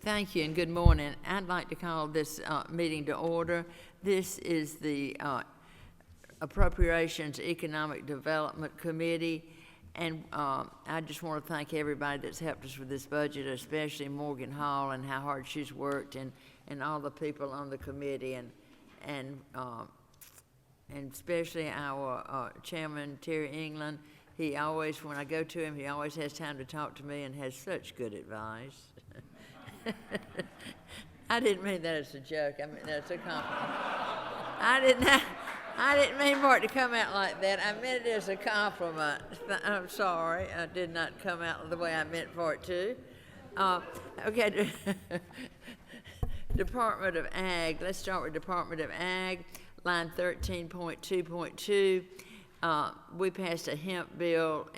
Thank you and good morning. I'd like to call this meeting to order. This is the Appropriations Economic Development Committee, and I just want to thank everybody that's helped us with this budget, especially Morgan Hall and how hard she's worked, and all the people on the committee, and especially our chairman, Terry England. He always, when I go to him, he always has time to talk to me and has such good advice. I didn't mean that as a joke. I mean that's a compliment. I didn't mean for it to come out like that. I meant it as a compliment. I'm sorry. I did not come out the way I meant for it to. Okay. Department of Ag. Let's start with Department of Ag, line 13.2.2. We passed a hemp bill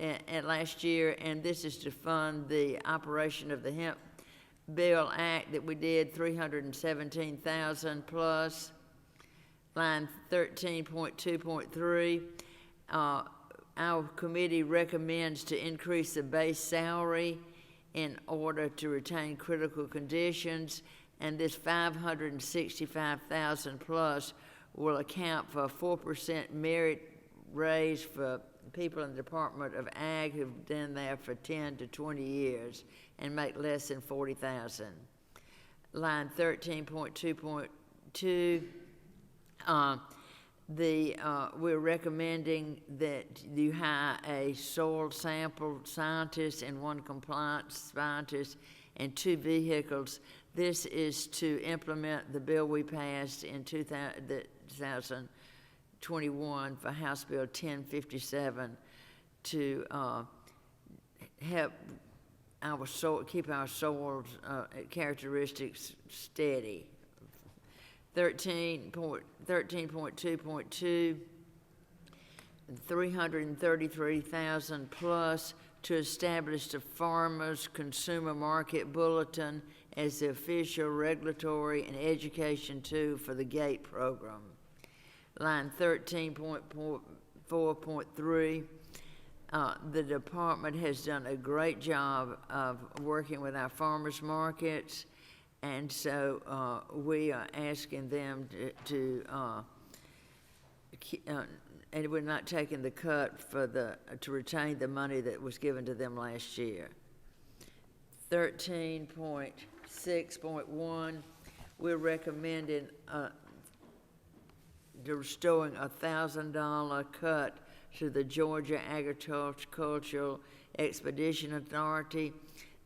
last year, and this is to fund the operation of the hemp bill act that we did, $317,000 plus. Line 13.2.3, our committee recommends to increase the base salary in order to retain critical conditions, and this $565,000 plus will account for a 4% merit raise for people in the Department of Ag who've been there for 10 to 20 years and make less than $40,000. Line 13.2.2, we're recommending that you hire a soil sample scientist and one compliance scientist and 2 vehicles. This is to implement the bill we passed in 2021 for House Bill 1057 to help our soil, keep our soil's characteristics steady. 13.2.2, $333,000 plus to establish the Farmers Consumer Market Bulletin as the official regulatory and education tool for the GATE program. Line 13.4.3, the department has done a great job of working with our farmers markets, and so we are asking them and we're not taking the cut for to retain the money that was given to them last year. 13.6.1, we're recommending restoring $1,000 cut to the Georgia Agricultural Expedition Authority.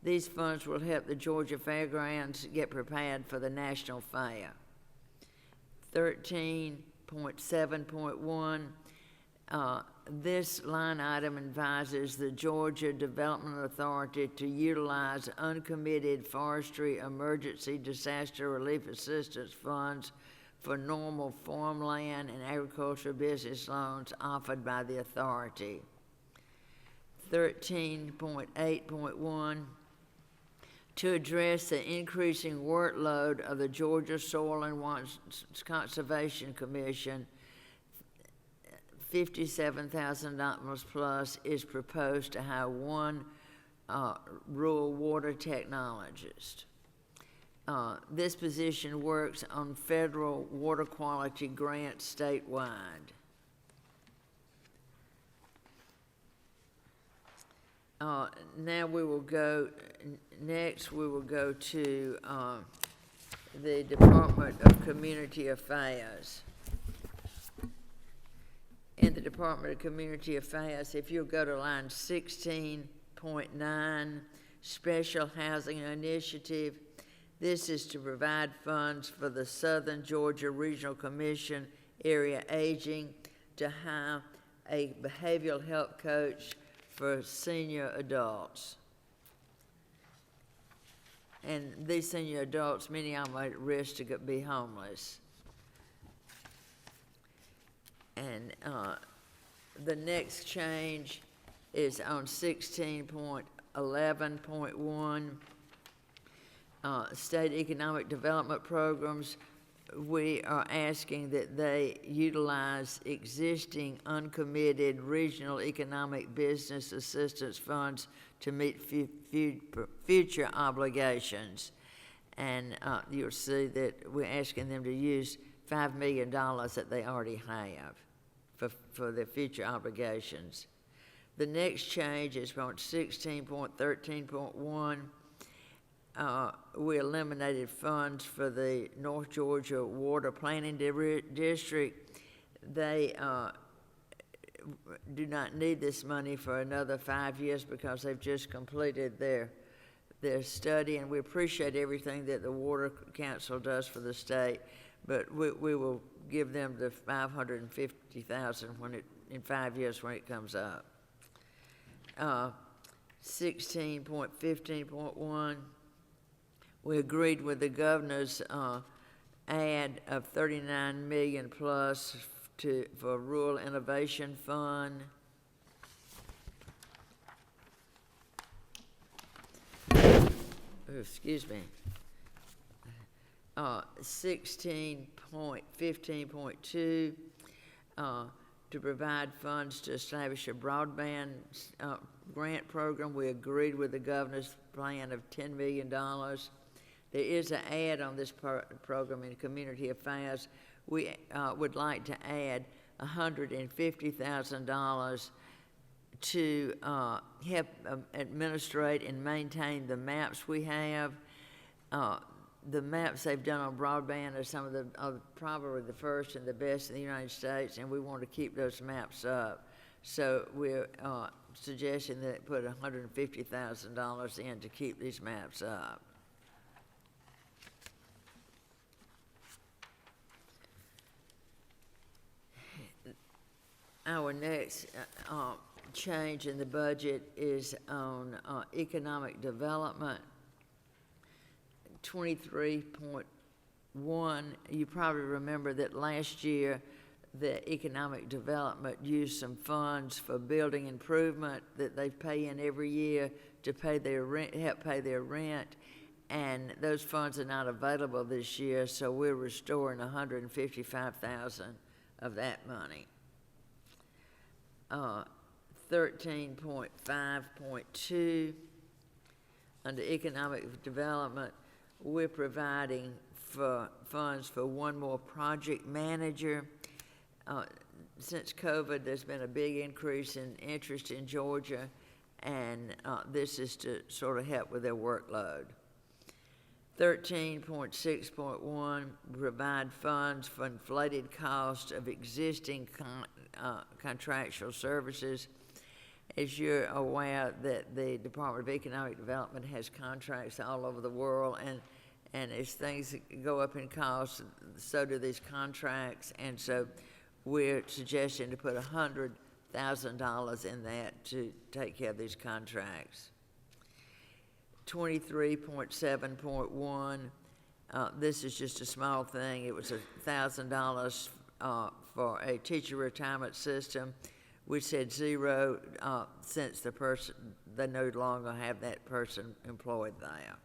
These funds will help the Georgia Fairgrounds get prepared for the National Fair. 13.7.1, this line item advises the Georgia Development Authority to utilize uncommitted forestry emergency disaster relief assistance funds for normal farmland and agricultural business loans offered by the authority. 13.8.1, to address the increasing workload of the Georgia Soil and Water Conservation Commission, $57,000 plus is proposed to hire one rural water technologist. This position works on federal water quality grants statewide. Now we will go to the Department of Community Affairs. In the Department of Community Affairs, if you'll go to line 16.9, Special Housing Initiative, this is to provide funds for the Southern Georgia Regional Commission Area Aging to hire a behavioral health coach for senior adults. And these senior adults, many of them are at risk to be homeless. And the next change is on 16.11.1, state economic development programs. We are asking that they utilize existing uncommitted regional economic business assistance funds to meet future obligations. and you'll see that we're asking them to use $5 million that they already have for their future obligations. The next change is from 16.13.1. We eliminated funds for the North Georgia Water Planning District. They do not need this money for another 5 years because they've just completed their study, and we appreciate everything that the Water Council does for the state, but we will give them the $550,000 in 5 years when it comes up. 16.15.1, we agreed with the governor's add of 39 million plus for Rural Innovation Fund. Excuse me. 16.15.2, to provide funds to establish a broadband grant program. We agreed with the governor's plan of $10 million. There is an add on this program in Community Affairs. We would like to add $150,000 to help administrate and maintain the maps we have. The maps they've done on broadband are some of the probably the first and the best in the United States, and we want to keep those maps up. So we're suggesting that put $150,000 in to keep these maps up. Our next change in the budget is on economic development. 23.1, you probably remember that last year the economic development used some funds for building improvement that they pay in every year to pay their rent, help pay their rent, and those funds are not available this year, so we're restoring $155,000 of that money. 13.5.2, under economic development, we're providing for funds for one more project manager. Since COVID, there's been a big increase in interest in Georgia, and this is to sort of help with their workload. 13.6.1, provide funds for inflated cost of existing contractual services. As you're aware that the Department of Economic Development has contracts all over the world, and as things go up in cost, so do these contracts, and so we're suggesting to put $100,000 in that to take care of these contracts. 23.7.1, this is just a small thing. It was $1,000 for a teacher retirement system. We said zero since they no longer have that person employed there.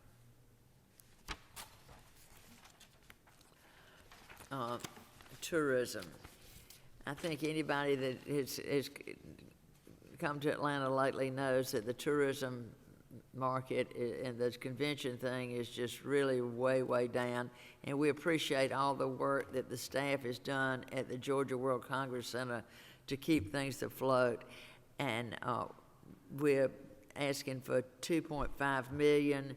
Tourism. I think anybody that has come to Atlanta lately knows that the tourism market and the convention thing is just really way, way down. And we appreciate all the work that the staff has done at the Georgia World Congress Center to keep things afloat. And we're asking for $2.5 million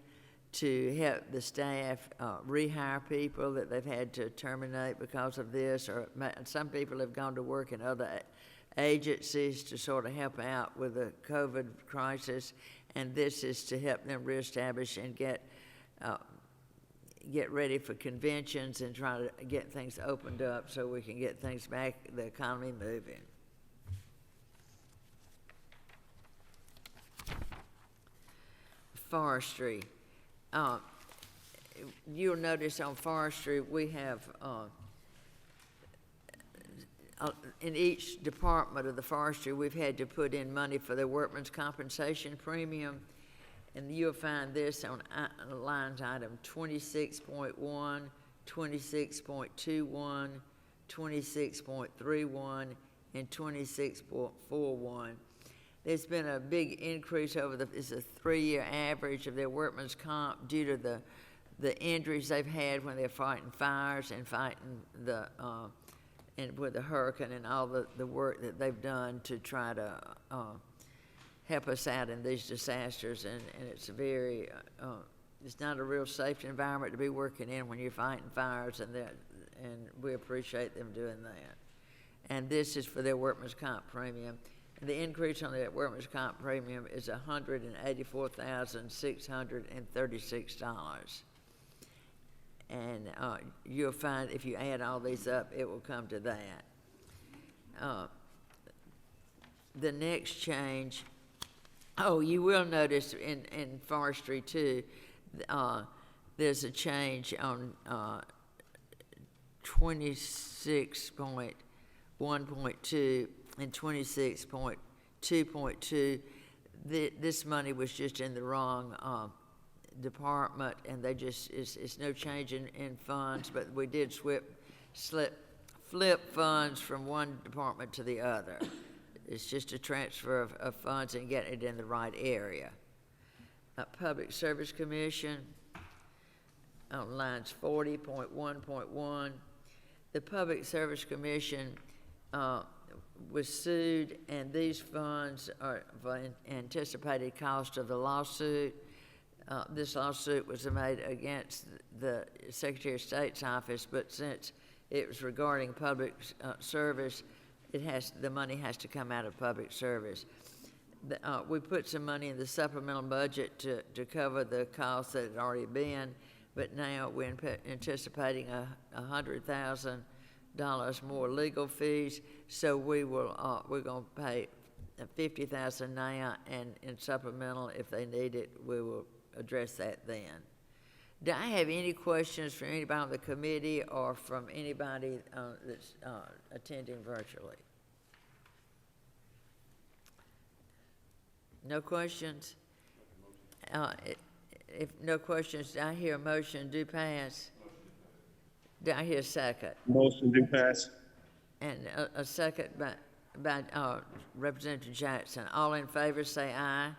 to help the staff rehire people that they've had to terminate because of this, or some people have gone to work in other agencies to sort of help out with the COVID crisis, and this is to help them reestablish and get ready for conventions and try to get things opened up so we can get things back, the economy moving. Forestry. You'll notice on forestry we have in each department of the forestry we've had to put in money for their workman's compensation premium, and you'll find this on lines item 26.1, 26.21, 26.31, and 26.41. There's been a big increase over it's a 3-year average of their workman's comp due to the the injuries they've had when they're fighting fires and fighting and with the hurricane and all the work that they've done to try to help us out in these disasters. And it's a very, it's not a real safe environment to be working in when you're fighting fires, and we appreciate them doing that. And this is for their workman's comp premium. And the increase on the workman's comp premium is $184,636. And you'll find if you add all these up, it will come to that. The next change, you will notice in forestry too, there's a change on 26.1.2 and 26.2.2. This money was just in the wrong department, and they just, it's no change in funds, but we did flip funds from one department to the other. It's just a transfer of funds and getting it in the right area. Public Service Commission, on lines 40.1.1, the Public Service Commission was sued, and these funds are for anticipated cost of the lawsuit. This lawsuit was made against the Secretary of State's office, but since it was regarding public service, the money has to come out of public service. We put some money in the supplemental budget to cover the costs that had already been, but now we're anticipating $100,000 more legal fees, so we're going to pay $50,000 now, and in supplemental, if they need it, we will address that then. Do I have any questions from anybody on the committee or from anybody that's attending virtually? No questions? If no questions, do I hear a motion do pass? Do I hear a second? Motion do pass. And a second by Representative Jackson. All in favor say aye. Aye.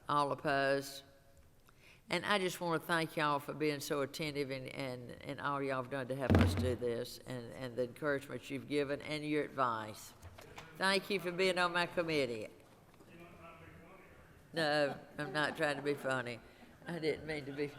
All opposed? And I just want to thank y'all for being so attentive and all y'all have done to help us do this, and the encouragement you've given and your advice. Thank you for being on my committee. No, I'm not trying to be funny. I didn't mean to be.